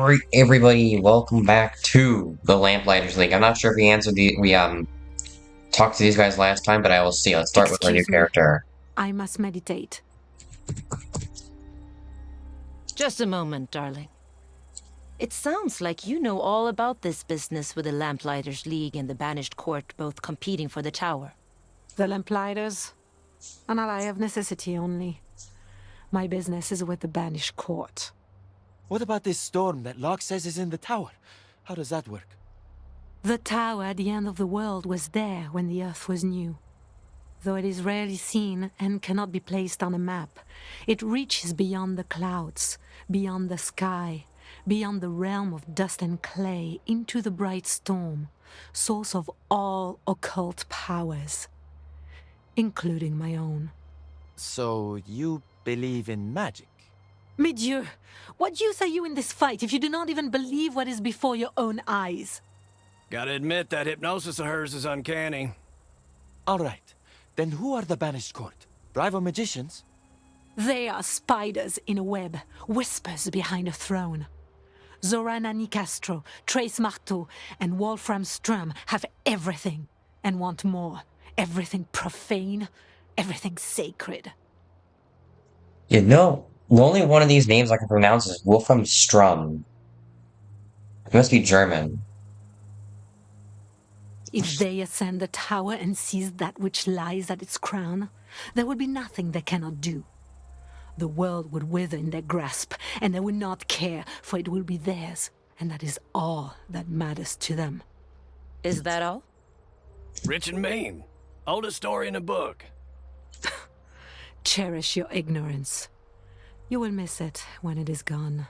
Alright, everybody, welcome back to the Lamplighters League. I'm not sure if we talked to these guys last time, but I will see. Let's start with our new Excuse me. character. I must meditate. Just a moment, darling. It sounds like you know all about this business with the Lamplighters League and the Banished Court both competing for the tower. The lamplighters? An ally of necessity only. My business is with the Banished Court. What about this storm that Locke says is in the tower? How does that work? The tower at the end of the world was there when the Earth was new. Though it is rarely seen and cannot be placed on a map, it reaches beyond the clouds, beyond the sky, beyond the realm of dust and clay, into the bright storm, source of all occult powers, including my own. So you believe in magic? Mais Dieu, what use are you in this fight if you do not even believe what is before your own eyes? Gotta admit, that hypnosis of hers is uncanny. All right. Then who are the Banished Court? Rival magicians? They are spiders in a web, whispers behind a throne. Zorana Nicastro, Trace Marteau, and Wolfram Strum have everything, and want more. Everything profane, everything sacred. You know, the only one of these names I can pronounce is Wolfram Strum. It must be German. If they ascend the tower and seize that which lies at its crown, there would be nothing they cannot do. The world would wither in their grasp, and they would not care, for it will be theirs, and that is all that matters to them. Is that all? Rich and mean. Oldest story in the book. Cherish your ignorance. You will miss it when it is gone.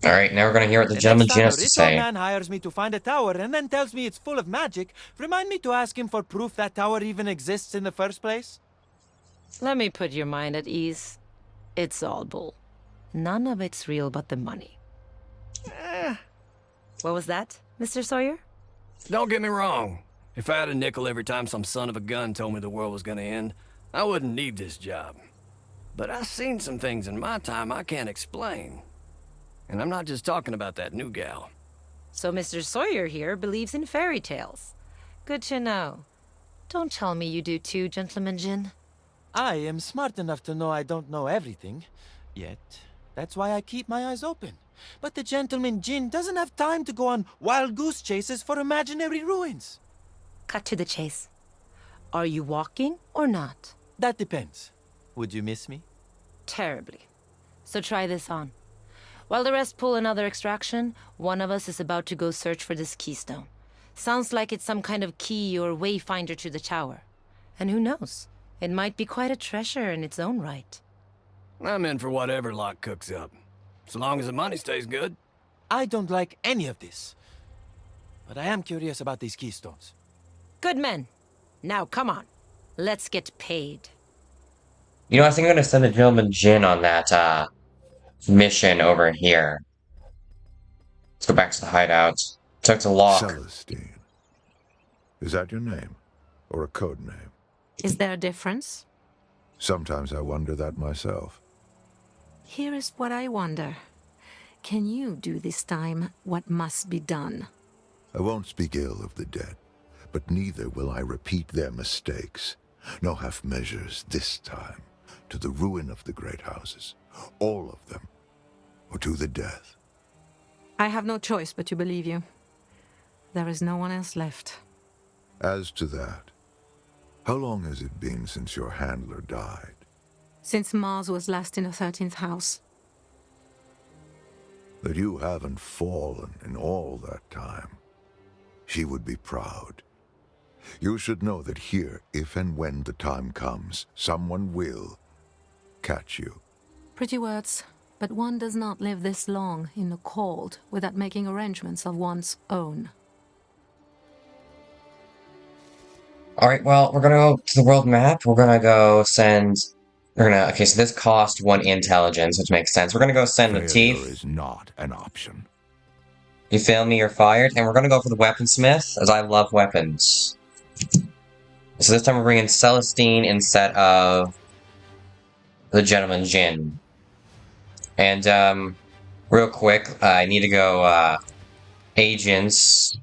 Alright, now we're gonna hear what the The gentleman next Jin time has a to rich say. old man hires me to find a tower and then tells me it's full of magic, remind me to ask him for proof that tower even exists in the first place? Let me put your mind at ease. It's all bull. None of it's real but the money. What was that, Mr. Sawyer? Don't get me wrong. If I had a nickel every time some son of a gun told me the world was gonna end, I wouldn't need this job. But I've seen some things in my time I can't explain. And I'm not just talking about that new gal. So Mr. Sawyer here believes in fairy tales. Good to know. Don't tell me you do too, Gentleman Jin. I am smart enough to know I don't know everything. Yet, that's why I keep my eyes open. But the gentleman Jin doesn't have time to go on wild goose chases for imaginary ruins. Cut to the chase. Are you walking or not? That depends. Would you miss me? Terribly. So try this on. While the rest pull another extraction, one of us is about to go search for this keystone. Sounds like it's some kind of key or wayfinder to the tower. And who knows? It might be quite a treasure in its own right. I'm in for whatever Locke cooks up. So long as the money stays good. I don't like any of this. But I am curious about these keystones. Good men. Now come on. Let's get paid. You know, I think I'm gonna send the gentleman Jin on that, mission over here. Let's go back to the hideout. Took to Locke. Celestine. Is that your name? Or a code name? Is there a difference? Sometimes I wonder that myself. Here is what I wonder. Can you do this time what must be done? I won't speak ill of the dead, but neither will I repeat their mistakes. No half measures this time, to the ruin of the great houses. All of them. Or to the death. I have no choice but to believe you. There is no one else left. As to that, how long has it been since your handler died? Since Mars was last in the 13th house. That you haven't fallen in all that time. She would be proud. You should know that here, if and when the time comes, someone will catch you. Pretty words, but one does not live this long in the cold without making arrangements of one's own. Alright, well, we're gonna go to the world map. We're gonna go send... Okay, so this cost 1 intelligence, which makes sense. We're gonna go send the Failure teeth. is not an option. You fail me, you're fired. And we're gonna go for the weaponsmith, as I love weapons. So this time we're bringing Celestine instead of the gentleman Jin. And, Real quick, I need to go, agents.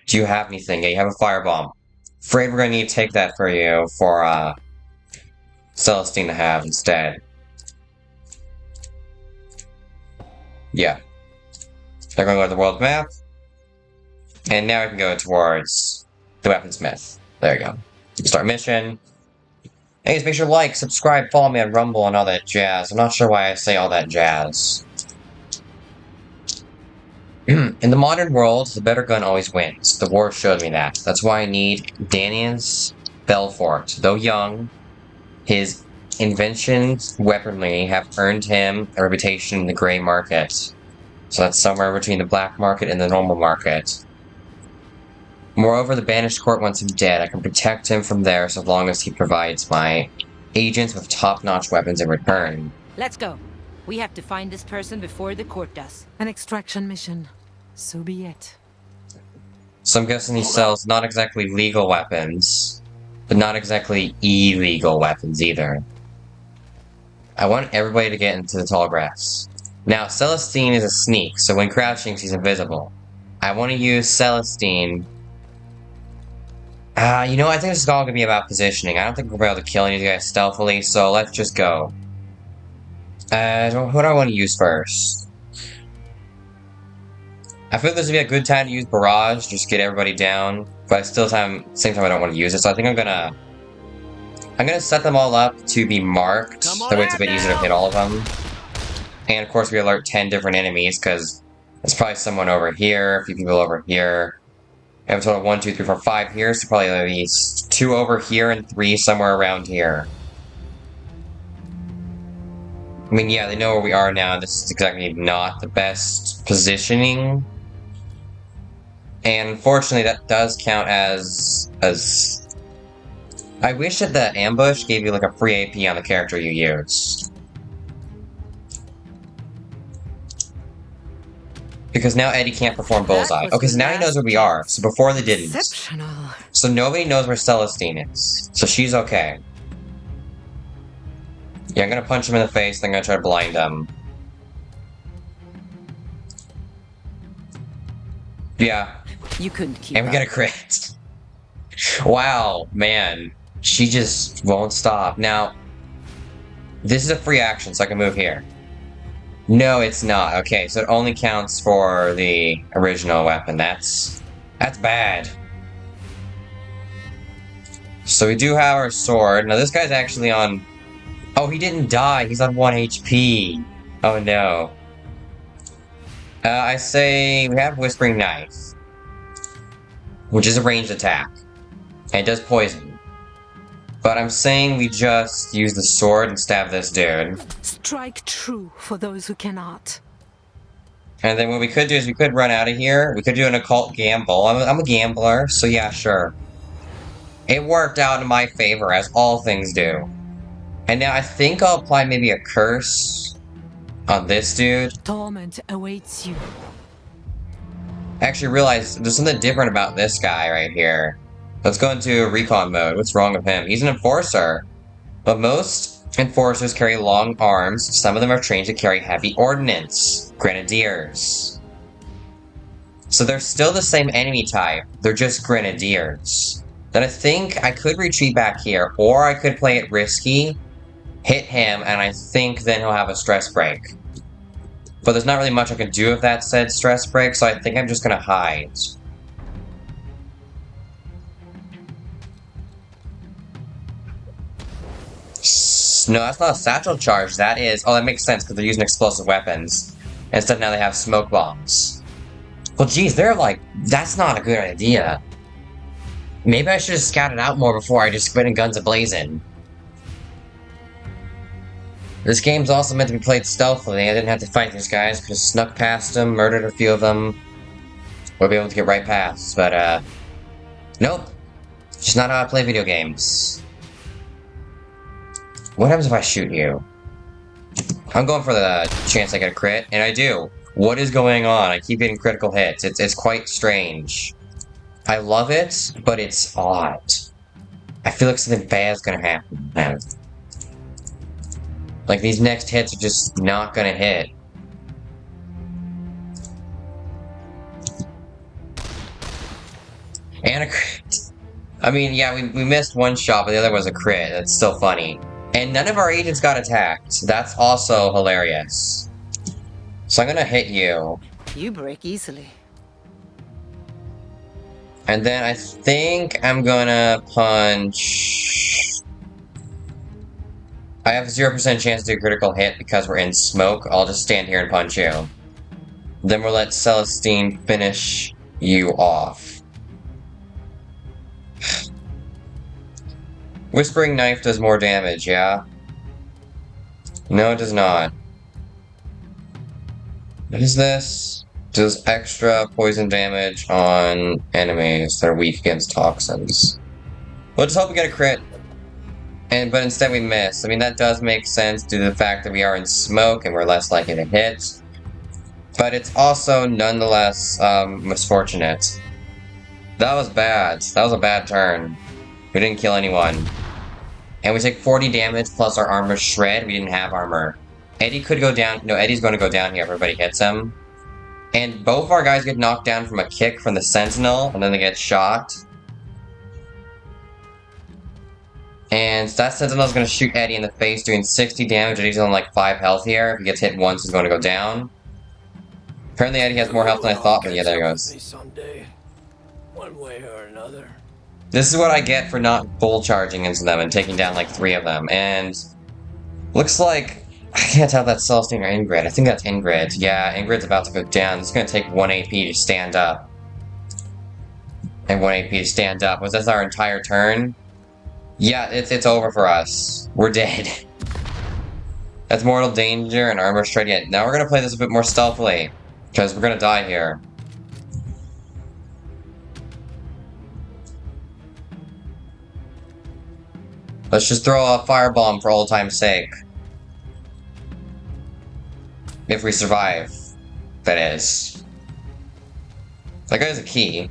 Do you have anything? Yeah, you have a firebomb. Afraid we're gonna need to take that for you for, Celestine to have instead. Yeah. They're gonna go to the world map. And now we can go towards the weaponsmith. There you go. Start mission. Hey, just make sure to like, subscribe, follow me on Rumble and all that jazz. I'm not sure why I say all that jazz. In the modern world, the better gun always wins. The war showed me that. That's why I need Danien's Belfort. Though young, his inventions, weaponry, have earned him a reputation in the gray market. So that's somewhere between the black market and the normal market. Moreover, the banished court wants him dead. I can protect him from there so long as he provides my agents with top-notch weapons in return. Let's go. We have to find this person before the court does. An extraction mission. So be it. So I'm guessing he sells not exactly legal weapons, but not exactly illegal weapons either. I want everybody to get into the tall grass. Now, Celestine is a sneak, so when crouching, she's invisible. I want to use Celestine. You know, I think this is all gonna be about positioning. I don't think we'll be able to kill any of you guys stealthily, so let's just go. What do I want to use first? I feel this would be a good time to use Barrage, just get everybody down, but at same time I don't want to use it, so I think I'm gonna set them all up to be marked, that way it's a bit easier to hit all of them. And of course we alert 10 different enemies, because there's probably someone over here, a few people over here. We have a total of 1, 2, 3, 4, 5 here, so probably at least 2 over here and 3 somewhere around here. I mean, yeah, they know where we are now. This is exactly not the best positioning. And unfortunately, that does count as... I wish that the ambush gave you like a free AP on the character you use. Because now Eddie can't perform Bullseye. Okay, so now he knows where we are. So before they didn't. Exceptional. So nobody knows where Celestine is. So she's okay. Yeah, I'm gonna punch him in the face, then I'm gonna try to blind him. Yeah. You couldn't keep And we get a crit. Wow, man. She just won't stop. Now, this is a free action, so I can move here. No, it's not. Okay, so it only counts for the original weapon. That's bad. So we do have our sword. Now this guy's actually on... Oh, he didn't die. He's on 1 HP. Oh no. I say we have Whispering Knife, which is a ranged attack. And it does poison. But I'm saying we just use the sword and stab this dude. Strike true for those who cannot. And then what we could do is we could run out of here. We could do an occult gamble. I'm a gambler, so yeah, sure. It worked out in my favor, as all things do. And now I think I'll apply maybe a curse on this dude. Torment awaits you. I actually realized there's something different about this guy right here. Let's go into recon mode. What's wrong with him? He's an enforcer. But most enforcers carry long arms. Some of them are trained to carry heavy ordnance. Grenadiers. So they're still the same enemy type. They're just grenadiers. Then I think I could retreat back here. Or I could play it risky. Hit him, and I think then he'll have a stress break. But there's not really much I can do with that said stress break, so I think I'm just gonna hide. No, that's not a satchel charge. That is... Oh, that makes sense, because they're using explosive weapons. Instead, now they have smoke bombs. Well, geez, they're like... That's not a good idea. Maybe I should have scouted out more before I just went in guns a-blazing. This game's also meant to be played stealthily. I didn't have to fight these guys. Could have snuck past them, murdered a few of them. We'll be able to get right past, but, nope. Just not how I play video games. What happens if I shoot you? I'm going for the chance I get a crit, and I do. What is going on? I keep getting critical hits. It's quite strange. I love it, but it's odd. I feel like something bad's gonna happen. Like, these next hits are just not gonna hit. And a crit. I mean, yeah, we missed one shot, but the other was a crit. That's still funny. And none of our agents got attacked. That's also hilarious. So I'm gonna hit you. You break easily. And then I think I'm gonna punch... I have a 0% chance to do a critical hit because we're in smoke. I'll just stand here and punch you. Then we'll let Celestine finish you off. Whispering Knife does more damage, yeah? No, it does not. What is this? Does extra poison damage on enemies that are weak against toxins. We'll just hope we get a crit. But instead we miss. I mean, that does make sense due to the fact that we are in smoke and we're less likely to hit. But it's also nonetheless misfortunate. That was bad. That was a bad turn. We didn't kill anyone. And we take 40 damage plus our armor shred. We didn't have armor. Eddie could go down. No, Eddie's going to go down here if everybody hits him. And both of our guys get knocked down from a kick from the Sentinel, and then they get shot. And that Sentinel's going to shoot Eddie in the face, doing 60 damage. Eddie's on like 5 health here. If he gets hit once, he's going to go down. Apparently Eddie has more health than I thought, but yeah, there he goes. Someday, one way or another. This is what I get for not bull charging into them and taking down like 3 of them. And looks like I can't tell if that's Celestine or Ingrid. I think that's Ingrid. Yeah, Ingrid's about to go down. It's going to take 1 AP to stand up. And 1 AP to stand up. Was this our entire turn? Yeah, it's over for us. We're dead. That's Mortal Danger and Armor Shred yet. Now we're going to play this a bit more stealthily. Because we're going to die here. Let's just throw a firebomb for old time's sake. If we survive. That is. That guy's a key.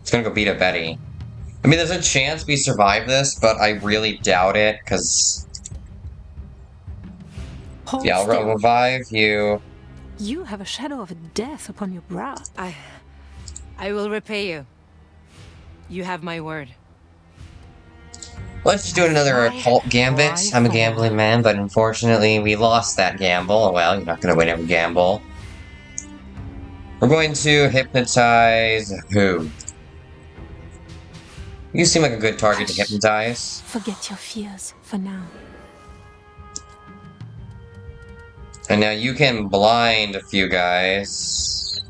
It's gonna go beat up Betty. I mean, there's a chance we survive this, but I really doubt it, because... Yeah, I'll revive you. You have a shadow of death upon your brow. I will repay you. You have my word. Let's just do another occult gambit. I'm a gambling man, but unfortunately we lost that gamble. Well, you're not going to win every gamble. We're going to hypnotize who? You seem like a good target to hypnotize. Forget your fears for now. And now you can blind a few guys.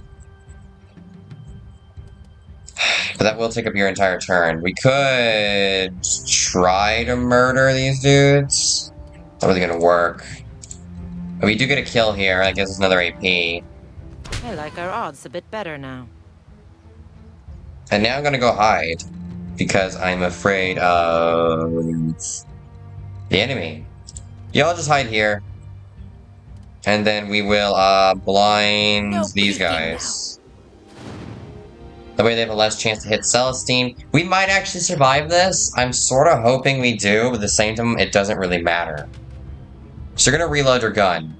But that will take up your entire turn. We could try to murder these dudes. Not really gonna work. But we do get a kill here. I guess it's another AP. I like our odds a bit better now. And now I'm gonna go hide. Because I'm afraid of... the enemy. Y'all just hide here. And then we will, blind these guys. That way they have a less chance to hit Celestine. We might actually survive this. I'm sort of hoping we do, but at the same time, it doesn't really matter. So you're gonna reload your gun.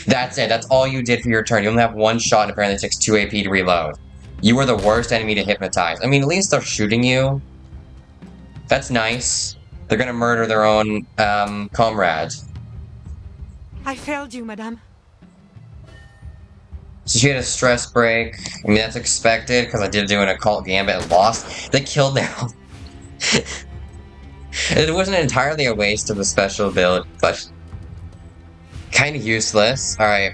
That's it. That's all you did for your turn. You only have 1 shot and apparently it takes 2 AP to reload. You were the worst enemy to hypnotize. I mean, at least they're shooting you. That's nice. They're gonna murder their own, comrade. I failed you, madame. So she had a stress break. I mean, that's expected, because I did do an occult gambit and lost. They killed their own. It wasn't entirely a waste of a special ability, but kind of useless. Alright.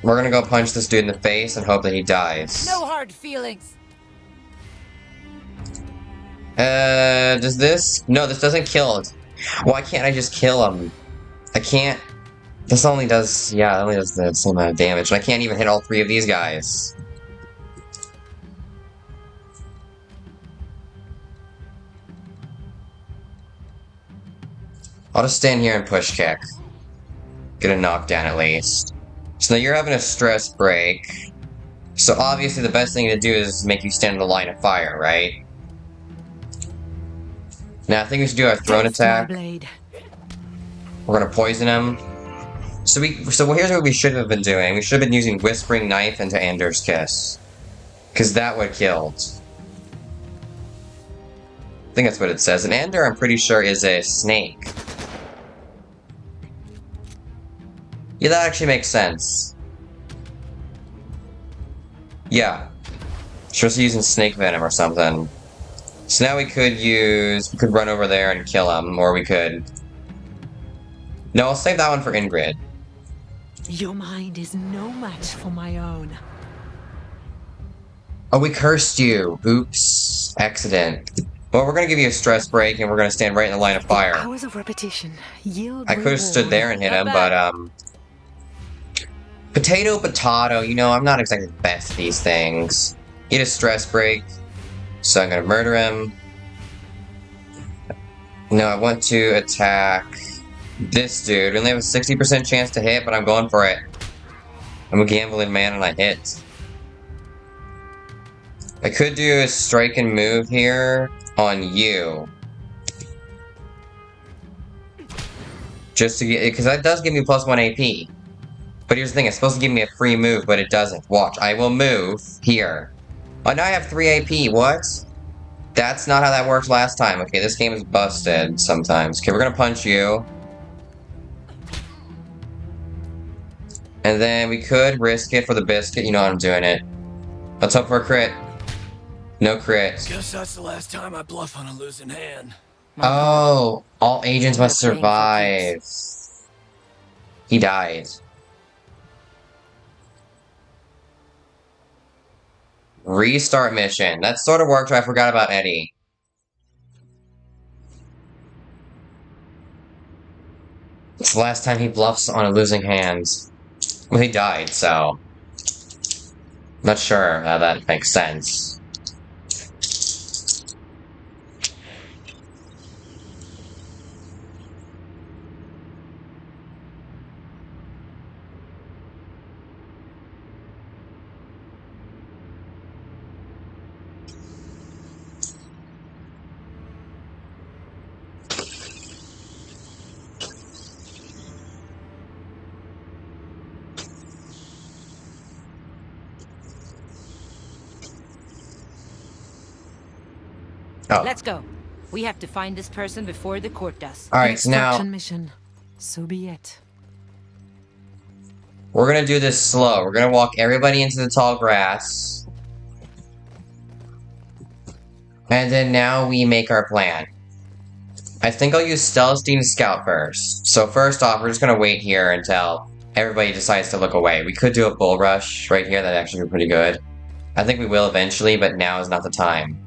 We're gonna go punch this dude in the face and hope that he dies. No hard feelings. Does this? No, this doesn't kill it. Why can't I just kill him? I can't. This only does, yeah, it only does the same amount of damage. And I can't even hit all 3 of these guys. I'll just stand here and push kick. Get a knockdown at least. So now you're having a stress break. So obviously the best thing to do is make you stand in the line of fire, right? Now I think we should do our thrown attack. We're gonna poison him. So here's what we should have been doing. We should have been using Whispering Knife into Anders' Kiss. Because that would have killed. I think that's what it says. An ender, I'm pretty sure, is a snake. Yeah, that actually makes sense. Yeah. Supposed to using snake venom or something. So now we could run over there and kill him, or we could... No, I'll save that one for Ingrid. Your mind is no match for my own. Oh, we cursed you. Oops. Accident. Well, we're gonna give you a stress break, and we're gonna stand right in the line of fire. Hours of repetition yield I could have stood there and hit him, but, potato, you know, I'm not exactly the best at these things. Need a stress break, so I'm gonna murder him. No, I want to attack this dude. We only have a 60% chance to hit, but I'm going for it. I'm a gambling man and I hit. I could do a strike and move here on you. Just to get, because that does give me +1 AP. But here's the thing, it's supposed to give me a free move, but it doesn't. Watch, I will move here. Oh, now I have 3 AP, what? That's not how that worked last time. Okay, this game is busted sometimes. Okay, we're gonna punch you. And then we could risk it for the biscuit, you know I'm doing it. Let's hope for a crit. No crit. Guess that's the last time I bluff on a losing hand. Oh, all agents must They're playing for survive. He died. Restart mission. That sort of worked, but I forgot about Eddie. It's the last time he bluffs on a losing hand. Well, he died, so... Not sure how that makes sense. Oh. Let's go. We have to find this person before the court does. Alright, so now... Extraction mission. So be it. We're gonna do this slow. We're gonna walk everybody into the tall grass. And then now we make our plan. I think I'll use Celestine Scout first. So first off, we're just gonna wait here until everybody decides to look away. We could do a bull rush right here, that'd actually be pretty good. I think we will eventually, but now is not the time.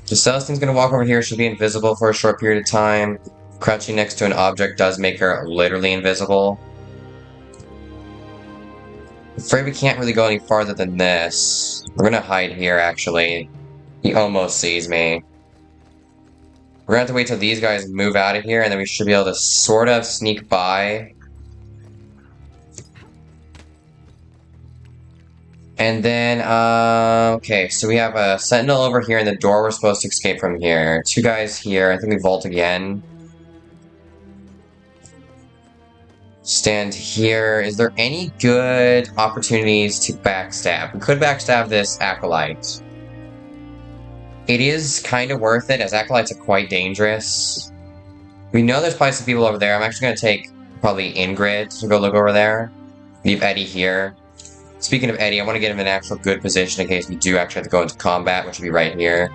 So Celestine's gonna walk over here, she'll be invisible for a short period of time. Crouching next to an object does make her literally invisible. I'm afraid we can't really go any farther than this. We're gonna hide here, actually. He almost sees me. We're gonna have to wait till these guys move out of here, and then we should be able to sort of sneak by. And then, okay, so we have a sentinel over here, and the door we're supposed to escape from here. 2 guys here, I think we vault again. Stand here. Is there any good opportunities to backstab? We could backstab this acolyte. It is kind of worth it, as acolytes are quite dangerous. We know there's probably some people over there. I'm actually going to take probably Ingrid to go look over there. Leave Eddie here. Speaking of Eddie, I want to get him in an actual good position in case we do actually have to go into combat, which will be right here.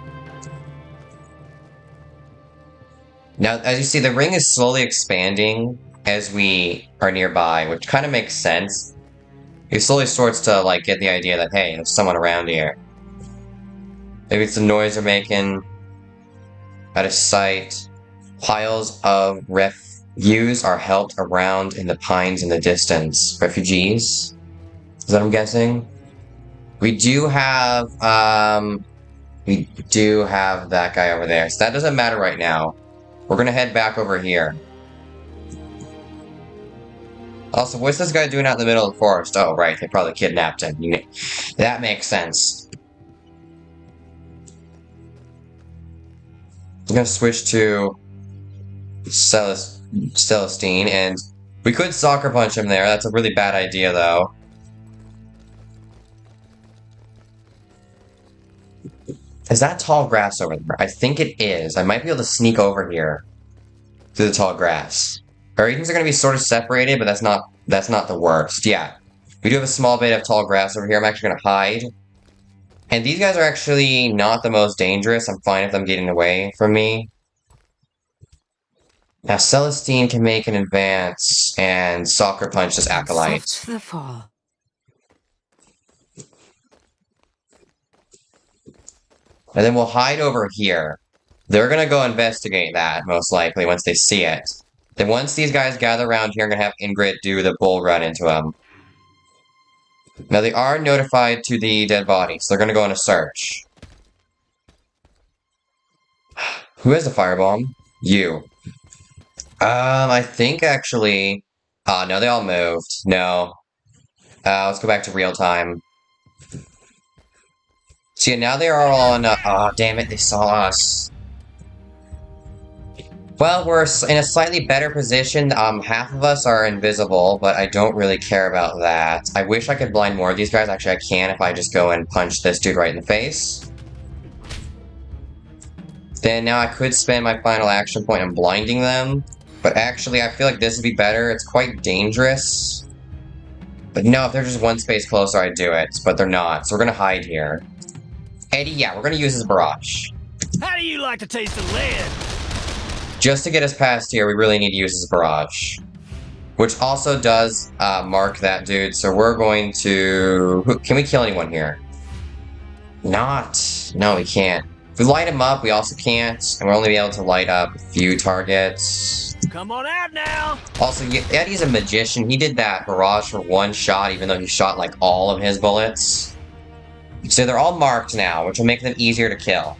Now, as you see, the ring is slowly expanding as we are nearby, which kind of makes sense. He slowly starts to, like, get the idea that, hey, there's someone around here. Maybe it's the noise they're making. Out of sight. Piles of refuse are helped around in the pines in the distance. Refugees? Is that what I'm guessing? We do have that guy over there. So that doesn't matter right now. We're gonna head back over here. Also, what's this guy doing out in the middle of the forest? Oh, right, they probably kidnapped him. That makes sense. I'm gonna switch to Celestine, and we could soccer punch him there. That's a really bad idea, though. Is that tall grass over there? I think it is. I might be able to sneak over here through the tall grass. Our agents are going to be sort of separated, but that's not the worst. Yeah. We do have a small bit of tall grass over here. I'm actually going to hide. And these guys are actually not the most dangerous. I'm fine with them getting away from me. Now, Celestine can make an advance and Soccer Punch this Acolyte. Soft the fall. And then we'll hide over here. They're going to go investigate that, most likely, once they see it. Then once these guys gather around here, I'm going to have Ingrid do the bull run into them. Now, they are notified to the dead body, so they're going to go on a search. Who has the firebomb? You. I think, actually... no, they all moved. No. Let's go back to real time. So yeah, now they are all on, damn it, they saw us. Well, we're in a slightly better position. Half of us are invisible, but I don't really care about that. I wish I could blind more of these guys. Actually, I can if I just go and punch this dude right in the face. Then now I could spend my final action point on blinding them. But actually, I feel like this would be better. It's quite dangerous. But no, if they're just one space closer, I'd do it. But they're not, so we're gonna hide here. Eddie, yeah, we're gonna use his barrage. How do you like to taste the lead? Just to get us past here, we really need to use his barrage. Which also does mark that dude, so we're going to... Can we kill anyone here? Not. No, we can't. If we light him up, we also can't, and we'll only be able to light up a few targets. Come on out now! Also, Eddie's a magician. He did that barrage for one shot, even though he shot, like, all of his bullets. So they're all marked now, which will make them easier to kill.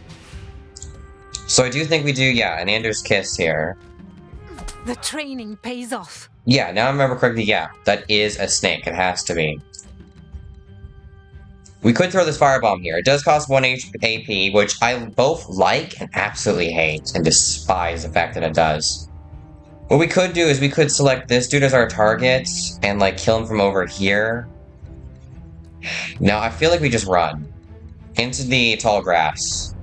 So I do think we do, yeah, an Anders Kiss here. The training pays off. Yeah, now I remember correctly, yeah, that is a snake. It has to be. We could throw this firebomb here. It does cost 1 AP, which I both like and absolutely hate and despise the fact that it does. What we could do is we could select this dude as our target and, like, kill him from over here. Now, I feel like we just run into the tall grass.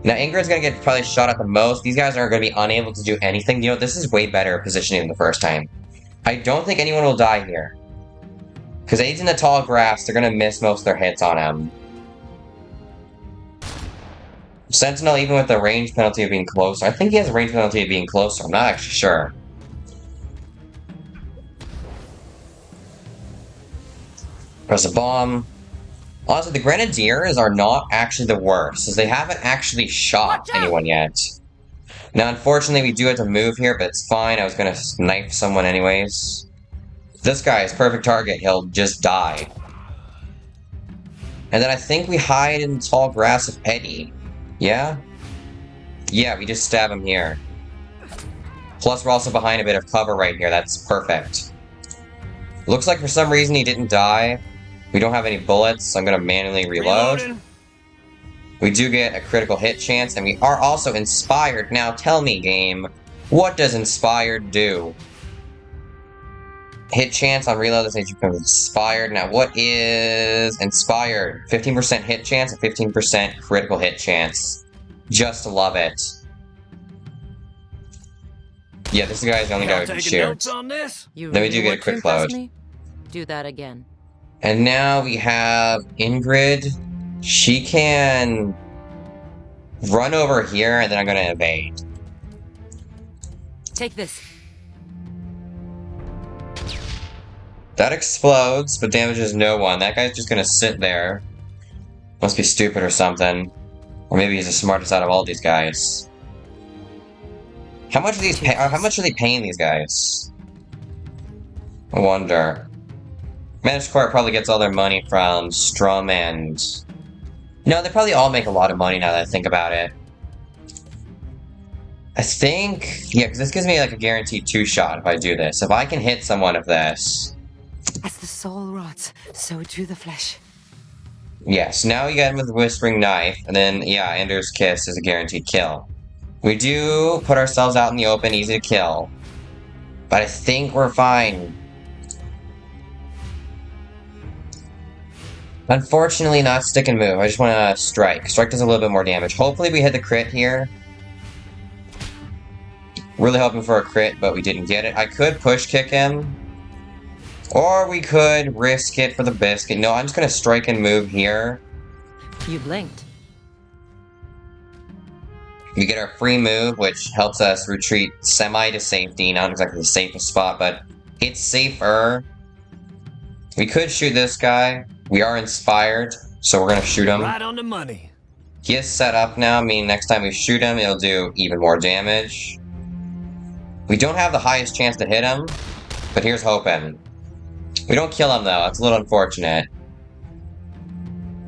Now, Ingrid's gonna get probably shot at the most. These guys are gonna be unable to do anything. You know, this is way better positioning than the first time. I don't think anyone will die here. Because Aid's in the tall grass, they're gonna miss most of their hits on him. Sentinel, even with the range penalty of being closer. I think he has a range penalty of being closer. I'm not actually sure. Press a bomb. Honestly, the Grenadiers are not actually the worst, as they haven't actually shot anyone yet. Now, unfortunately, we do have to move here, but it's fine. I was gonna knife someone anyways. This guy is perfect target. He'll just die. And then I think we hide in the tall grass of Eddie. Yeah? Yeah, we just stab him here. Plus, we're also behind a bit of cover right here. That's perfect. Looks like for some reason he didn't die. We don't have any bullets, so I'm going to manually reload. Reloading. We do get a critical hit chance, and we are also inspired. Now, tell me, game, what does inspired do? Hit chance on reload, this becomes inspired. Now, what is inspired? 15% hit chance and 15% critical hit chance. Just love it. Yeah, this guy's the only guy who can Taking shoot. notes on this? You Then we really do get a want to quick impress load. me? Do that again. And now we have Ingrid. She can run over here, and then I'm going to evade. Take this. That explodes, but damages no one. That guy's just going to sit there. Must be stupid or something. Or maybe he's the smartest out of all these guys. How much are these? How much are they paying these guys? I wonder. Managed Corp probably gets all their money from Strum and... No, they probably all make a lot of money now that I think about it. I think... Yeah, because this gives me like a guaranteed 2-shot if I do this. If I can hit someone with this... As the soul rots, so do the flesh. Yes, now we get him with the Whispering Knife, and then, yeah, Ender's Kiss is a guaranteed kill. We do put ourselves out in the open, easy to kill. But I think we're fine. Unfortunately, not stick and move. I just want to strike. Strike does a little bit more damage. Hopefully we hit the crit here. Really hoping for a crit, but we didn't get it. I could push kick him. Or we could risk it for the biscuit. No, I'm just going to strike and move here. You blinked. We get our free move, which helps us retreat semi to safety. Not exactly the safest spot, but it's safer. We could shoot this guy. We are inspired, so we're going to shoot him. Right on the money. He is set up now, meaning next time we shoot him, it'll do even more damage. We don't have the highest chance to hit him, but here's hoping. We don't kill him, though. It's a little unfortunate.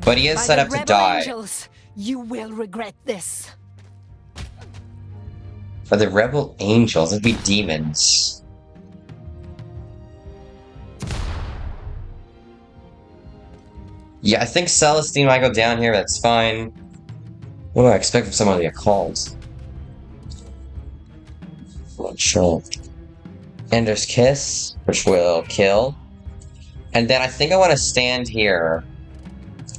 But he is set up to die. Angels, you will regret this. For the rebel angels, it'd be demons. Yeah, I think Celestine might go down here, that's fine. What do I expect from some of the occult? Chill. Ender's Kiss, which will kill. And then I think I want to stand here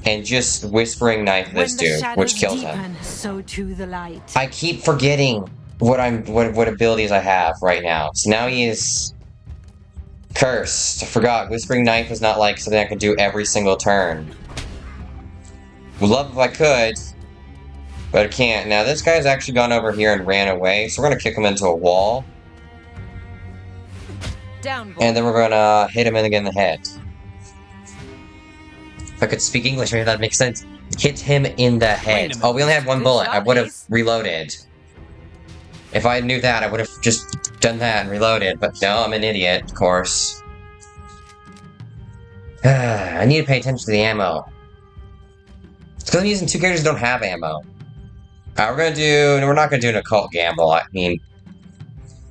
and just Whispering Knife this dude, which kills him. So too the light. I keep forgetting what abilities I have right now. So now he is cursed. I forgot. Whispering Knife is not like something I can do every single turn. Would love if I could, but I can't. Now this guy's actually gone over here and ran away, so we're gonna kick him into a wall. Down, boy. And then we're gonna hit him in the head. If I could speak English, maybe that makes sense. Hit him in the head. Oh, we only had one Good bullet. shot, I would have Ace. reloaded. If I knew that, I would have just done that and reloaded. But no, I'm an idiot, of course. I need to pay attention to the ammo. It's because I'm using two characters who don't have ammo. We're not gonna do an occult gamble. I mean,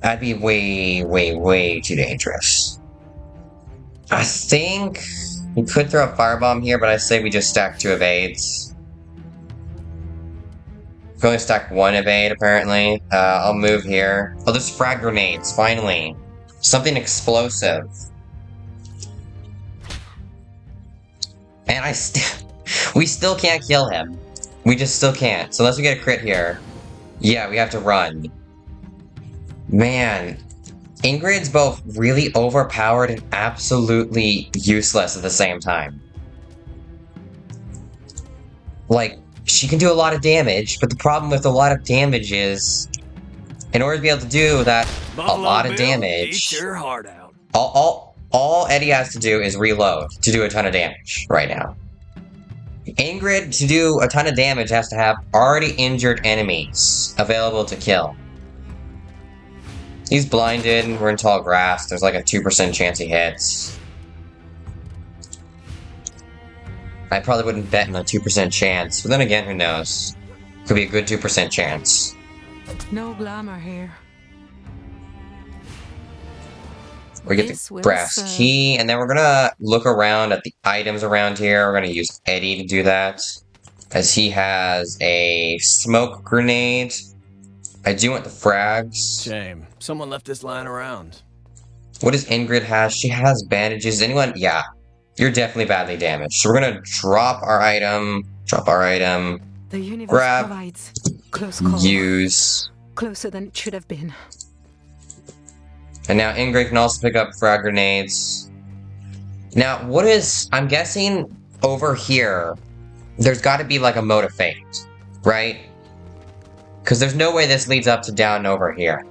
that'd be way too dangerous. I think we could throw a firebomb here, but I say we just stack 2 evades. We can only stack 1 evade, apparently. I'll move here. Oh, there's frag grenades, finally. Something explosive. And we still can't kill him. We just still can't. So unless we get a crit here, yeah, we have to run. Man, Ingrid's both really overpowered and absolutely useless at the same time. Like, she can do a lot of damage, but the problem with a lot of damage is, in order to be able to do that, Buffalo a lot of Bill, damage, eat your heart out. all Eddie has to do is reload to do a ton of damage right now. Ingrid, to do a ton of damage, has to have already injured enemies available to kill. He's blinded, we're in tall grass, there's like a 2% chance he hits. I probably wouldn't bet on a 2% chance, but then again, who knows? Could be a good 2% chance. No glamour here. We get This the will brass serve. key, and then we're gonna look around at the items around here. We're gonna use Eddie to do that, as he has a smoke grenade. I do want the frags. Shame. Someone left this lying around. What does Ingrid have? She has bandages. Anyone? Yeah. You're definitely badly damaged. So we're gonna drop our item. The universe Grab. provides. Close call. Use. Closer than it should have been. And now Ingrid can also pick up frag grenades. Now, I'm guessing over here, there's gotta be like a mode of fate, right? Because there's no way this leads up to down over here.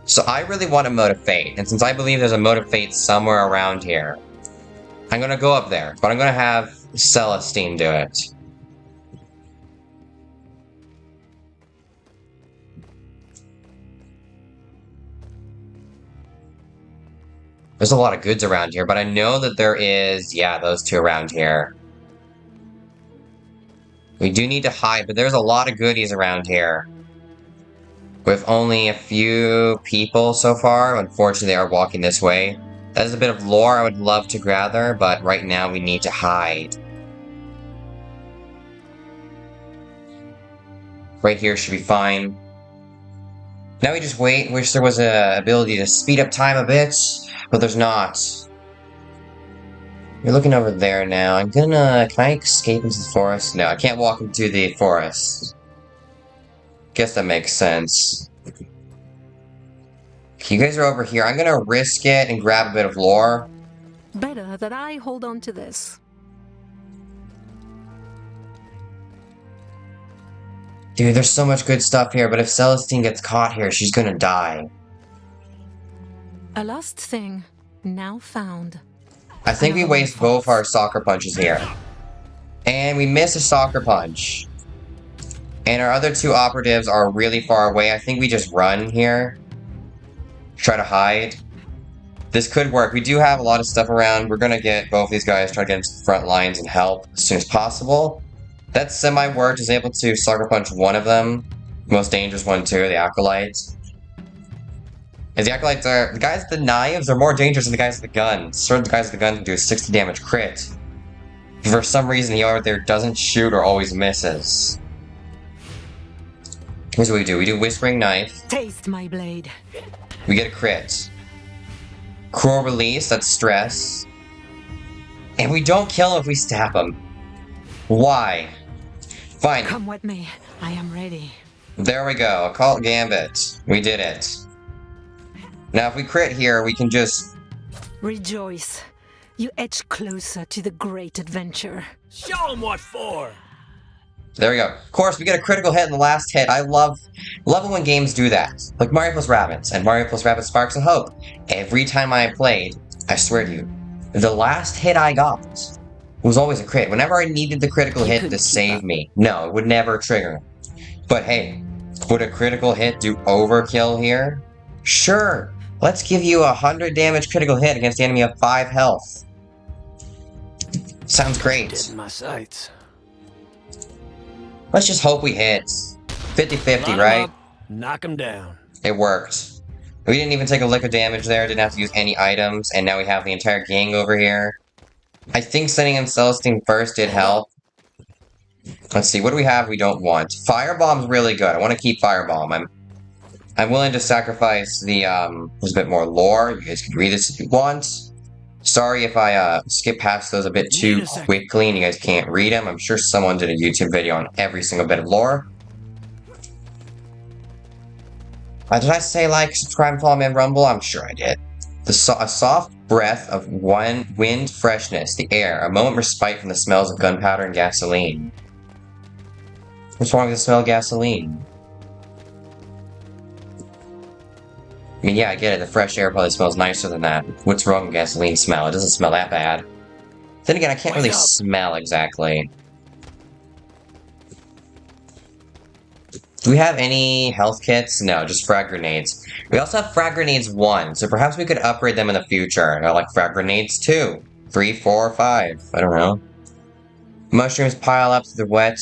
So I really want a mode of fate, and since I believe there's a mode of fate somewhere around here, I'm gonna go up there, but I'm gonna have Celestine do it. There's a lot of goods around here, but I know that there is, yeah, those 2 around here. We do need to hide, but there's a lot of goodies around here. With only a few people so far, unfortunately they are walking this way. That is a bit of lore I would love to gather, but right now we need to hide. Right here should be fine. Now we just wait. Wish there was a ability to speed up time a bit, but there's not. You're looking over there now. Can I escape into the forest? No, I can't walk into the forest. Guess that makes sense. You guys are over here. I'm gonna risk it and grab a bit of lore. Better that I hold on to this. Dude, there's so much good stuff here, but if Celestine gets caught here, she's gonna die. A lost thing, now found. I think we Another one waste both falls. our soccer punches here. And we miss a soccer punch. And our other two operatives are really far away. I think we just run here. Try to hide. This could work. We do have a lot of stuff around. We're gonna get both these guys, try to get into the front lines and help as soon as possible. That semi-worked, is able to sucker punch one of them. Most dangerous one too, the acolytes. As the acolytes are, the guys with the knives are more dangerous than the guys with the guns. Sort of the guys with the guns can do a 60 damage crit. For some reason, he over there doesn't shoot or always misses. Here's what we do. We do Whispering Knife. Taste my blade. We get a crit. Cruel Release, that's stress. And we don't kill him if we stab him. Why? Fine. Come with me. I am ready. There we go. Occult Gambit. We did it. Now, if we crit here, we can just... Rejoice. You edge closer to the great adventure. Show 'em what for! There we go. Of course, we get a critical hit in the last hit. I love it when games do that. Like Mario plus Rabbids and Mario plus Rabbids Sparks of Hope. Every time I played, I swear to you, the last hit I got was always a crit. Whenever I needed the critical hit to save me. No, it would never trigger. But hey, would a critical hit do overkill here? Sure. Let's give you 100 damage critical hit against the enemy of 5 health. Sounds great. Dead in my sights. Let's just hope we hit. 50-50, Line 'em right? up, knock 'em down. It worked. We didn't even take a lick of damage there, didn't have to use any items, and now we have the entire gang over here. I think sending in Celestine first did help. Let's see, what do we have we don't want? Firebomb's really good. I want to keep Firebomb. I'm willing to sacrifice the, there's a bit more lore. You guys can read this if you want. Sorry if I skip past those a bit too quickly and you guys can't read them. I'm sure someone did a YouTube video on every single bit of lore. Did I say like, subscribe, follow me, and rumble? I'm sure I did. A soft breath of wind freshness, the air, a moment respite from the smells of gunpowder and gasoline. What's wrong with the smell of gasoline? I mean, yeah, I get it. The fresh air probably smells nicer than that. What's wrong with gasoline smell? It doesn't smell that bad. Then again, I can't really smell exactly. Do we have any health kits? No, just frag grenades. We also have frag grenades 1, so perhaps we could upgrade them in the future. I like frag grenades 2, 3, 4, 5. I don't know. Mushrooms pile up to the wet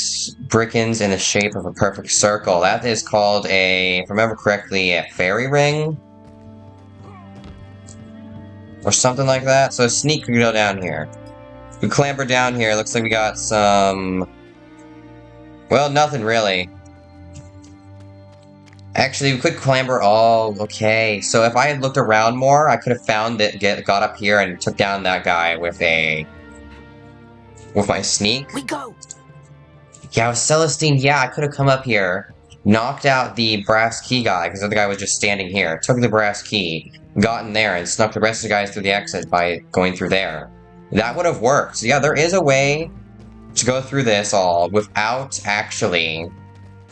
brickens in the shape of a perfect circle. That is called a, if I remember correctly, a fairy ring? Or something like that. So sneak can go down here. We clamber down here. Looks like we got some... Well, nothing really. Actually, we could clamber... Oh, okay. So if I had looked around more, I could have found it, got up here and took down that guy with a... With my sneak. We go! Yeah, with Celestine, yeah, I could have come up here, knocked out the brass key guy, because the other guy was just standing here, took the brass key, got in there, and snuck the rest of the guys through the exit by going through there. That would have worked. So yeah, there is a way to go through this all without actually,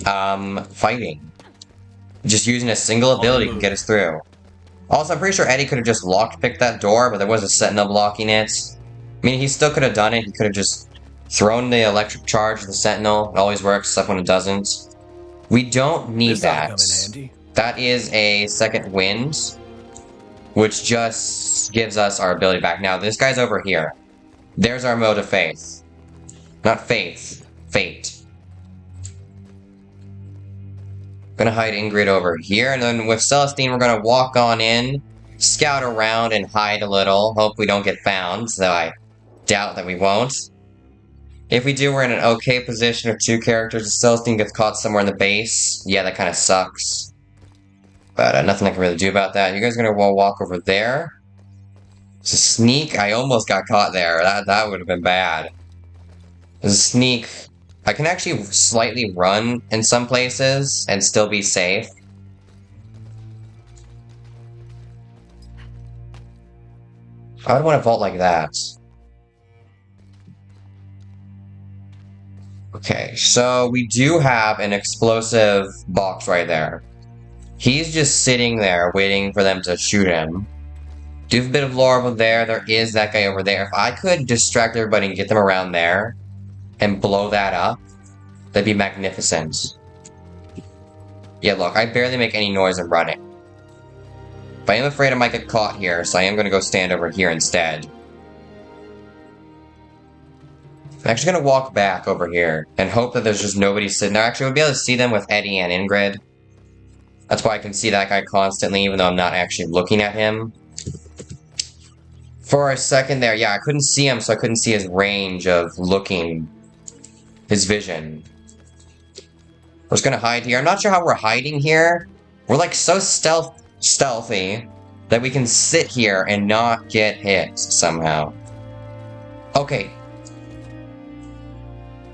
fighting. Just using a single ability can get us through. Also, I'm pretty sure Eddie could have just lockpicked that door, but there was a sentinel blocking it. I mean, he still could have done it. He could have just thrown the electric charge of the sentinel. It always works, except when it doesn't. We don't need that. That is a second wind, which just gives us our ability back. Now, this guy's over here. There's our mode of faith. Not faith. Fate. Gonna hide Ingrid over here, and then with Celestine, we're gonna walk on in, scout around, and hide a little. Hope we don't get found, though I doubt that we won't. If we do, we're in an okay position of 2 characters. If Celestine gets caught somewhere in the base, yeah, that kind of sucks. But nothing I can really do about that. You guys are gonna walk over there. It's a sneak. I almost got caught there. That would have been bad. There's a sneak. I can actually slightly run in some places and still be safe. I would want to vault like that. Okay, so we do have an explosive box right there. He's just sitting there waiting for them to shoot him. Do have a bit of lore over there. There is that guy over there. If I could distract everybody and get them around there and blow that up, that'd be magnificent. Yeah, look, I barely make any noise in running. But I am afraid I might get caught here, so I am going to go stand over here instead. I'm actually going to walk back over here and hope that there's just nobody sitting there. Actually, I would be able to see them with Eddie and Ingrid. That's why I can see that guy constantly, even though I'm not actually looking at him. For a second there, yeah, I couldn't see him, so I couldn't see his range of looking. His vision. We're just going to hide here. I'm not sure how we're hiding here. We're like so stealthy that we can sit here and not get hit somehow. Okay.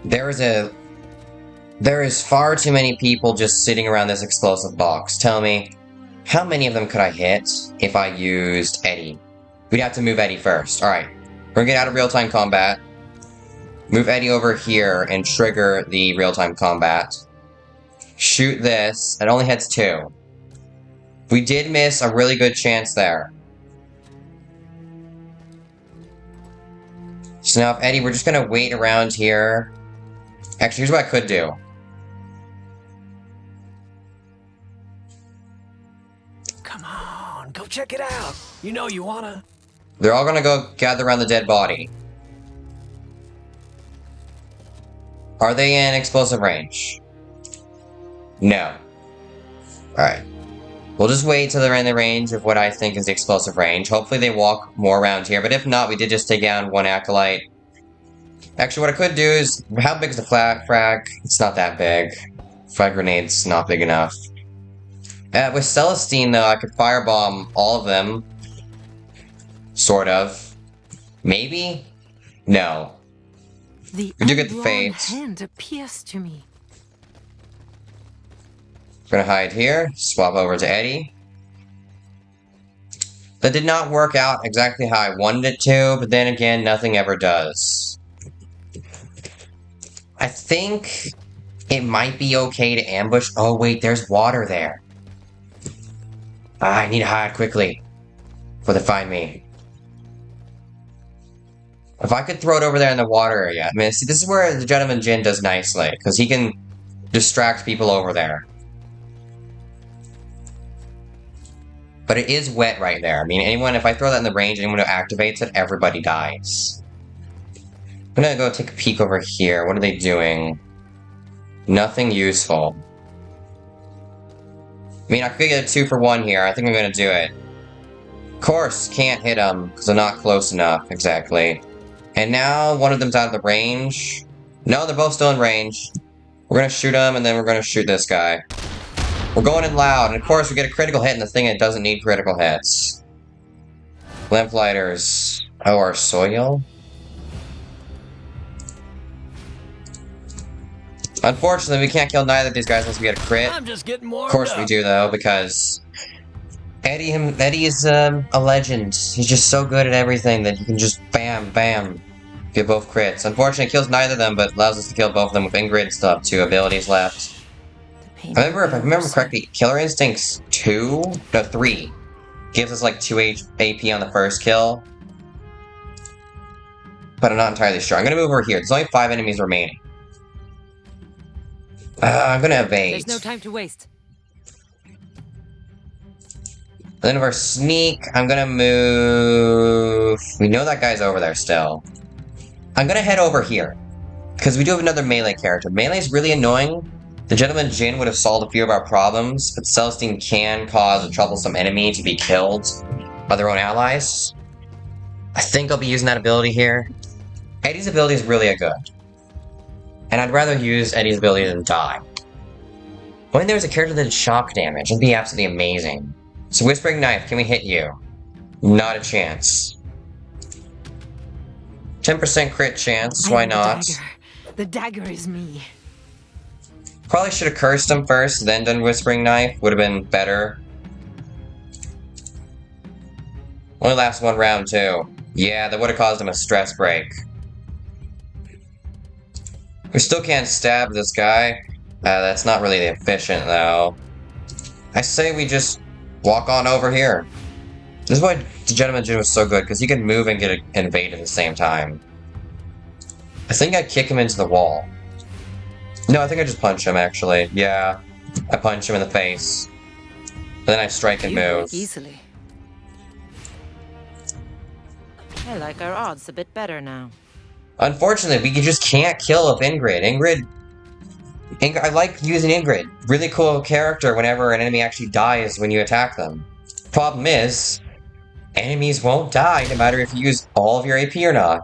There is far too many people just sitting around this explosive box. Tell me, how many of them could I hit if I used Eddie? We'd have to move Eddie first. Alright, we're gonna get out of real-time combat. Move Eddie over here and trigger the real-time combat. Shoot this. It only hits 2. We did miss a really good chance there. So now if Eddie, we're just gonna wait around here. Actually, here's what I could do. Come on, go check it out. You know you wanna. They're all gonna go gather around the dead body. Are they in explosive range? No. Alright. We'll just wait till they're in the range of what I think is the explosive range. Hopefully they walk more around here, but if not, we did just take down one acolyte. Actually, what I could do is, how big is the frag? It's not that big. Frag grenade's not big enough. With Celestine, though, I could firebomb all of them. Sort of. Maybe? No. The We do get the undrawn fate. hand appears to me. We're gonna hide here, swap over to Eddie. That did not work out exactly how I wanted it to, but then again, nothing ever does. I think it might be okay to ambush. Oh wait, there's water there. I need to hide quickly before they find me. If I could throw it over there in the water area. I mean, see, this is where the Gentleman Jin does nicely, because he can distract people over there. But it is wet right there. I mean, if I throw that in the range, anyone who activates it, everybody dies. I'm gonna go take a peek over here. What are they doing? Nothing useful. I mean, I could get a 2-for-1 here. I think I'm gonna do it. Of course, can't hit them, because they're not close enough, exactly. And now, one of them's out of the range. No, they're both still in range. We're gonna shoot him, and then we're gonna shoot this guy. We're going in loud, and of course we get a critical hit in the thing that doesn't need critical hits. Lamplighters. Oh, our soil? Unfortunately, we can't kill neither of these guys unless we get a crit. I'm just getting warmed Of course we up. do, though, because Eddie is a legend. He's just so good at everything that you can just bam, bam, get both crits. Unfortunately, it kills neither of them, but allows us to kill both of them with Ingrid. Still have 2 abilities left. If I remember correctly, Killer Instincts 3 gives us like 2 AP on the first kill. But I'm not entirely sure. I'm gonna move over here. There's only 5 enemies remaining. I'm gonna evade. There's no time to waste. Then of our sneak, I'm gonna move... We know that guy's over there still. I'm gonna head over here. Because we do have another melee character. Melee is really annoying. The Gentleman Jin would have solved a few of our problems, but Celestine can cause a troublesome enemy to be killed by their own allies. I think I'll be using that ability here. Eddie's ability is really good. And I'd rather use Eddie's ability than die. When there's a character that did shock damage, it'd be absolutely amazing. So Whispering Knife, can we hit you? Not a chance. 10% crit chance, I why am not? The dagger. The dagger is me. Probably should have cursed him first, then done Whispering Knife. Would have been better. Only lasts 1 round, too. Yeah, that would have caused him a stress break. We still can't stab this guy. That's not really efficient, though. I say we just walk on over here. This is why the Gentleman Jin was so good, because he could move and get invade at the same time. I think I kick him into the wall. No, I think I just punch him, actually. Yeah, I punch him in the face. Then I strike and You move. break easily. I like our odds a bit better now. Unfortunately, we just can't kill with Ingrid. Ingrid, I like using Ingrid. Really cool character whenever an enemy actually dies when you attack them. Problem is, enemies won't die no matter if you use all of your AP or not.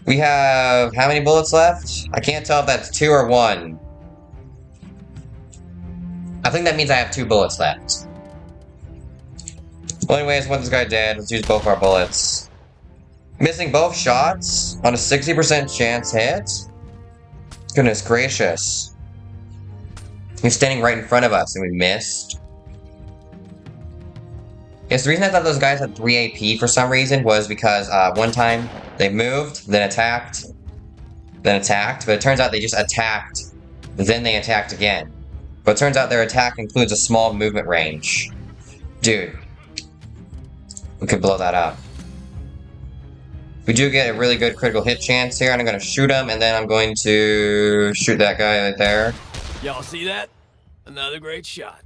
We have how many bullets left? I can't tell if that's 2 or 1. I think that means I have 2 bullets left. Well, anyways, once this guy dead, let's use both our bullets. Missing both shots on a 60% chance hit? Goodness gracious. He's standing right in front of us and we missed. Yes, the reason I thought those guys had 3 AP for some reason was because one time they moved, then attacked, but it turns out they just attacked, then they attacked again. But it turns out their attack includes a small movement range. Dude. We could blow that up. We do get a really good critical hit chance here, and I'm going to shoot him, and then I'm going to shoot that guy right there. Y'all see that? Another great shot.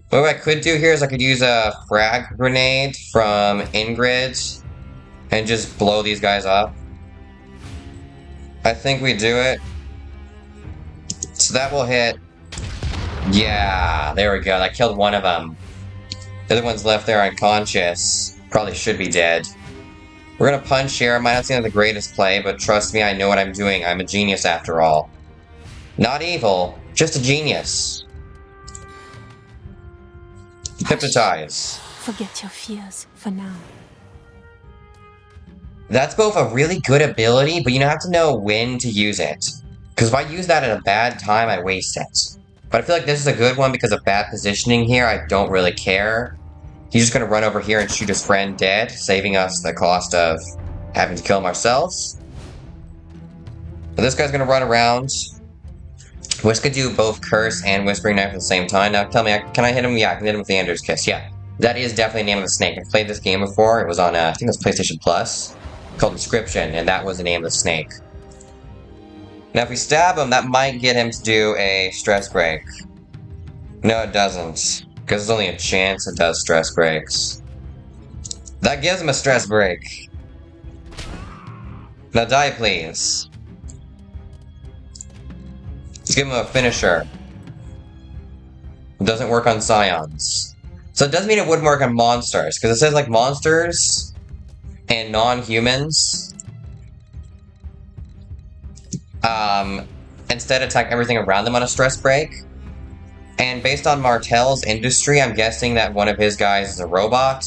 What I could do here is I could use a frag grenade from Ingrid and just blow these guys up. I think we do it. So that will hit. Yeah, there we go. That killed one of them. The other one's left there unconscious. Probably should be dead. We're gonna punch here. Might not seem like the greatest play, but trust me, I know what I'm doing. I'm a genius after all. Not evil, just a genius. Hypnotize. Forget your fears for now. That's both a really good ability, but you have to know when to use it. Because if I use that at a bad time, I waste it. But I feel like this is a good one because of bad positioning here. I don't really care. He's just going to run over here and shoot his friend dead, saving us the cost of having to kill him ourselves. But this guy's going to run around. Whisk could do both Curse and Whispering Knife at the same time. Now tell me, can I hit him? Yeah, I can hit him with the Ender's Kiss. Yeah, that is definitely the name of the snake. I've played this game before. It was on, I think it was PlayStation Plus, called Inscription, and that was the name of the snake. Now if we stab him, that might get him to do a stress break. No, it doesn't. Because there's only a chance it does stress breaks. That gives him a stress break. Now die, please. Let's give him a finisher. It doesn't work on scions. So it does mean it wouldn't work on monsters, because it says like monsters and non-humans instead attack everything around them on a stress break. And based on Martel's industry, I'm guessing that one of his guys is a robot.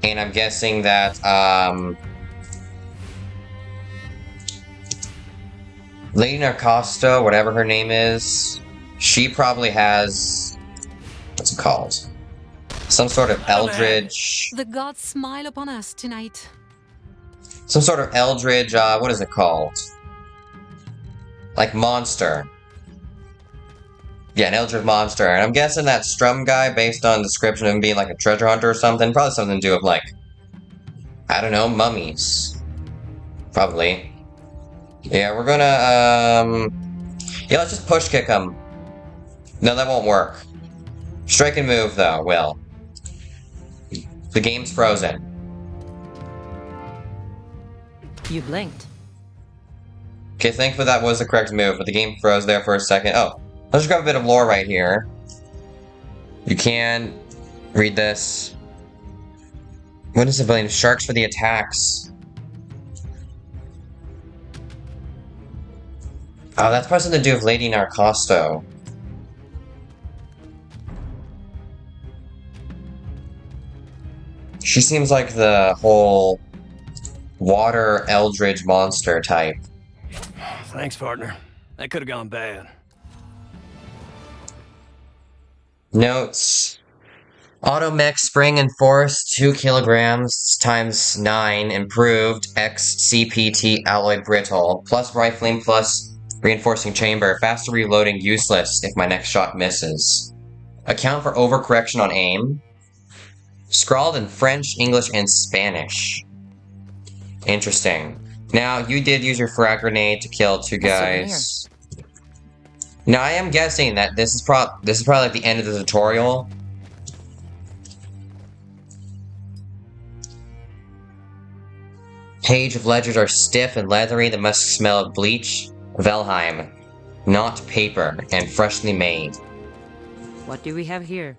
And I'm guessing that, Lady Narcosto, whatever her name is, she probably has, what's it called? Some sort of eldritch... The gods smile upon us tonight. Some sort of eldritch, what is it called? Like monster. Yeah, an eldritch monster. And I'm guessing that Strum guy, based on the description of him being like a treasure hunter or something, probably something to do with like, I don't know, mummies. Probably. Yeah, we're gonna, yeah, let's just push kick him. No, that won't work. Strike and move, though, will. The game's frozen. You blinked. Okay, thankfully that was the correct move, but the game froze there for a second. Oh, let's just grab a bit of lore right here. You can read this. What is the villain? Sharks for the attacks. Oh, that's probably something to do with Lady Narcosto. She seems like the whole water eldritch monster type. Thanks, partner. That could have gone bad. Notes. Automech spring and force 2 kilograms times 9 improved XCPT alloy brittle plus rifling plus reinforcing chamber. Faster reloading useless if my next shot misses. Account for overcorrection on aim. Scrawled in French, English, and Spanish. Interesting. Now, you did use your frag grenade to kill 2 guys. Now, I am guessing that this is probably like the end of the tutorial. Page of ledgers are stiff and leathery. The musk smell of bleach. Velheim. Not paper and freshly made. What do we have here?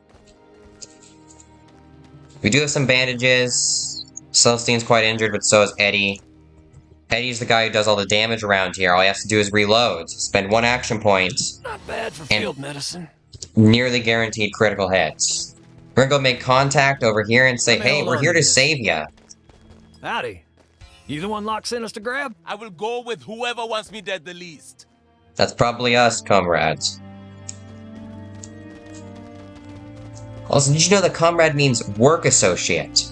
We do have some bandages. Celestine's quite injured, but so is Eddie. Eddie's the guy who does all the damage around here. All he has to do is reload. Spend 1 action point. Not bad for field medicine. Nearly guaranteed critical hits. We're gonna go make contact over here and say, Let me hey, hold we're on here to to this. save ya. Howdy. You the one Locke sent us to grab? I will go with whoever wants me dead the least. That's probably us, comrades. Also, did you know that comrade means work associate?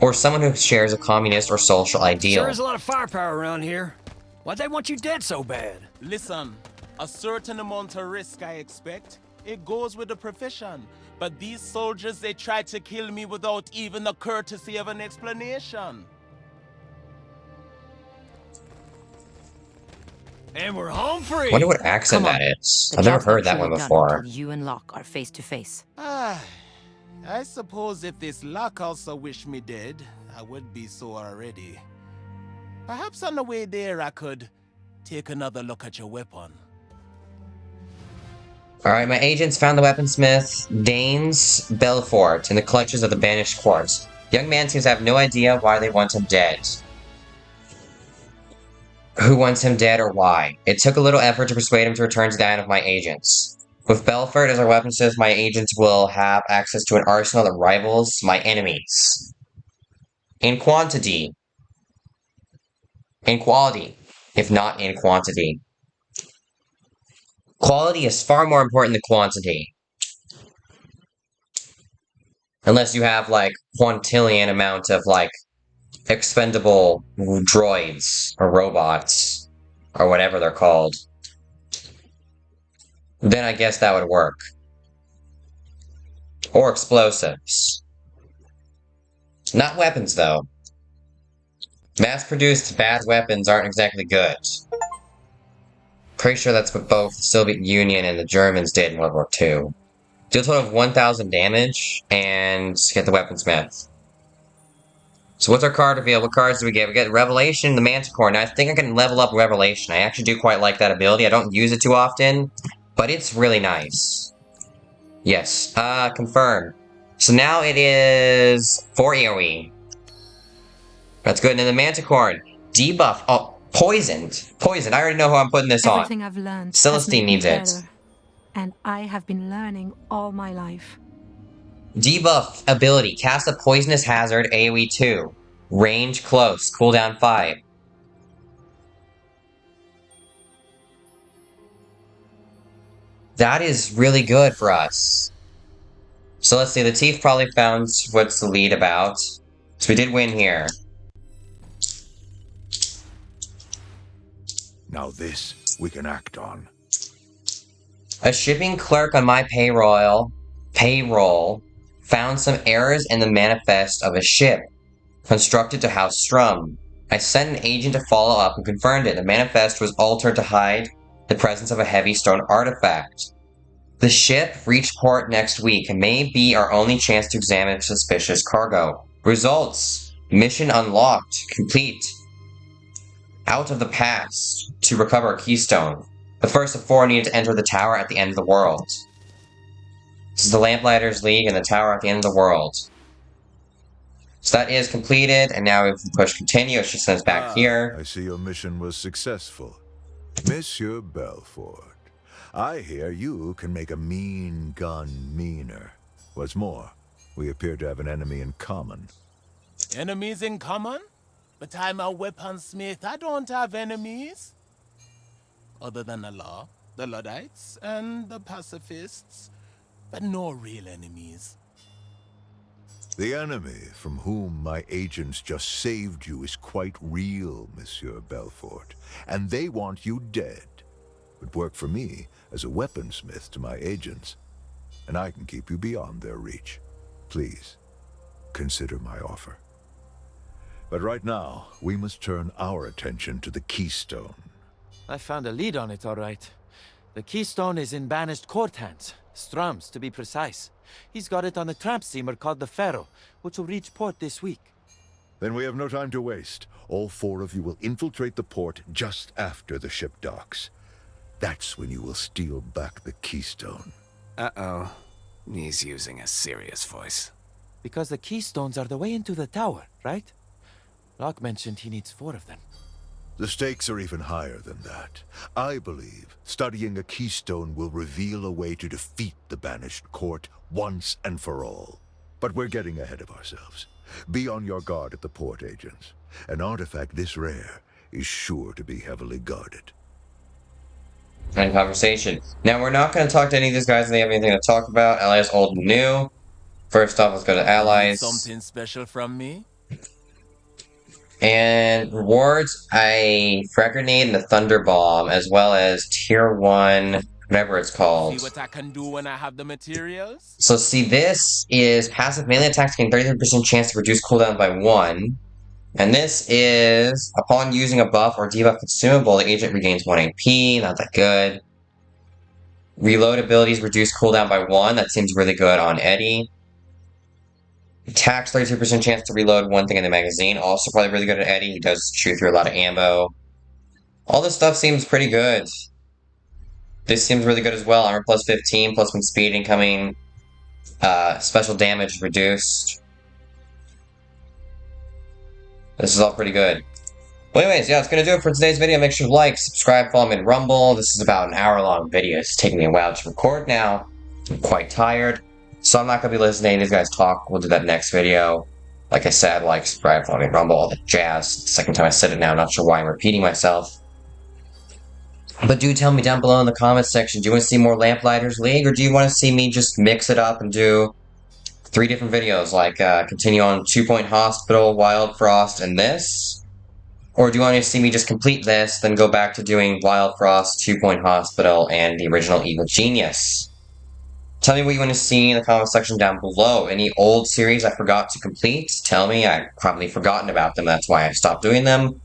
Or someone who shares a communist or social ideal. Sure is a lot of firepower around here. Why'd they want you dead so bad? Listen, a certain amount of risk I expect. It goes with the profession. But these soldiers, they tried to kill me without even the courtesy of an explanation. And we're home free. I wonder what accent Come on. that is. The I've never job's not heard that truly one done before. until you and Locke are face to face. I suppose if this Locke also wished me dead, I would be so already. Perhaps on the way there I could take another look at your weapon. Alright, my agents found the weaponsmith Danes Belfort in the clutches of the banished quartz. The young man seems to have no idea why they want him dead. Who wants him dead or why? It took a little effort to persuade him to return to the island of my agents. With Belfort as our weaponsmith, my agents will have access to an arsenal that rivals my enemies. In quantity. In quality, if not in quantity. Quality is far more important than quantity. Unless you have, like, quintillion amount of, like, expendable droids, or robots, or whatever they're called. Then I guess that would work. Or explosives. Not weapons, though. Mass-produced bad weapons aren't exactly good. Pretty sure that's what both the Soviet Union and the Germans did in World War II. Do a total of 1,000 damage, and get the weaponsmith. So what's our card reveal? What cards do we get? We get Revelation, the Manticore. Now I think I can level up Revelation. I actually do quite like that ability. I don't use it too often, but it's really nice. Yes, confirm. So now it is 4 AoE. That's good. And then the Manticore, debuff. Oh, poisoned. Poisoned. I already know who I'm putting this on. Everything I've learned has Celestine made me needs it. better, and I have been learning all my life. Debuff ability. Cast a poisonous hazard, AoE 2. Range close, cooldown 5. That is really good for us. So let's see, the Thief probably found what's the lead about. So we did win here. Now this we can act on. A shipping clerk on my payroll found some errors in the manifest of a ship constructed to house Strum. I sent an agent to follow up and confirmed it. The manifest was altered to hide the presence of a heavy stone artifact. The ship reached port next week and may be our only chance to examine suspicious cargo. Results. Mission unlocked. Complete. Out of the past to recover a keystone. The first of 4 needed to enter the tower at the end of the world. This is the Lamplighters League and the tower at the end of the world. So that is completed, and now we can push continue. It just sends back here. I see your mission was successful. Monsieur Belfort, I hear you can make a mean gun meaner. What's more, we appear to have an enemy in common. Enemies in common? But I'm a weaponsmith. I don't have enemies. Other than the law, the Luddites, and the pacifists. But no real enemies. The enemy from whom my agents just saved you is quite real, Monsieur Belfort, and they want you dead. But work for me as a weaponsmith to my agents, and I can keep you beyond their reach. Please, consider my offer. But right now, we must turn our attention to the Keystone. I found a lead on it, all right. The Keystone is in banished court hands. Strum's, to be precise. He's got it on a tramp steamer called the Pharaoh, which will reach port this week. Then we have no time to waste. All 4 of you will infiltrate the port just after the ship docks. That's when you will steal back the Keystone. Uh-oh. He's using a serious voice. Because the Keystones are the way into the tower, right? Locke mentioned he needs 4 of them. The stakes are even higher than that. I believe studying a Keystone will reveal a way to defeat the Banished Court once and for all. But we're getting ahead of ourselves. Be on your guard at the port, agents. An artifact this rare is sure to be heavily guarded. And conversation. Now, we're not going to talk to any of these guys if they have anything to talk about. Allies old and new. First off, let's go to Need allies. something special from me? And rewards, a frag grenade and a thunder bomb, as well as tier 1, whatever it's called. See what I can do when I have the materials? So see, this is passive melee attacks gain 33% chance to reduce cooldown by 1. And this is, upon using a buff or debuff consumable, the agent regains 1 AP, not that good. Reload abilities reduce cooldown by 1, that seems really good on Eddie. Attacks 32% chance to reload 1 thing in the magazine, also probably really good on Eddie, he does shoot through a lot of ammo. All this stuff seems pretty good. This seems really good as well, armor plus 15, plus 1 speed incoming, special damage reduced. This is all pretty good. Well, anyways, yeah, that's going to do it for today's video. Make sure to like, subscribe, follow me on Rumble. This is about an hour-long video. It's taking me a while to record now. I'm quite tired, so I'm not going to be listening to these guys talk. We'll do that next video. Like I said, like, subscribe, follow me on Rumble, all the jazz. It's the second time I said it now. I'm not sure why I'm repeating myself. But do tell me down below in the comments section, do you want to see more Lamplighters League, or do you want to see me just mix it up and do 3 different videos, like continue on 2 Point Hospital, Wild Frost, and this? Or do you want to see me just complete this, then go back to doing Wild Frost, 2 Point Hospital, and the original Evil Genius? Tell me what you want to see in the comment section down below. Any old series I forgot to complete, tell me. I've probably forgotten about them, that's why I stopped doing them.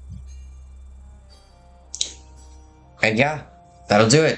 And yeah, that'll do it.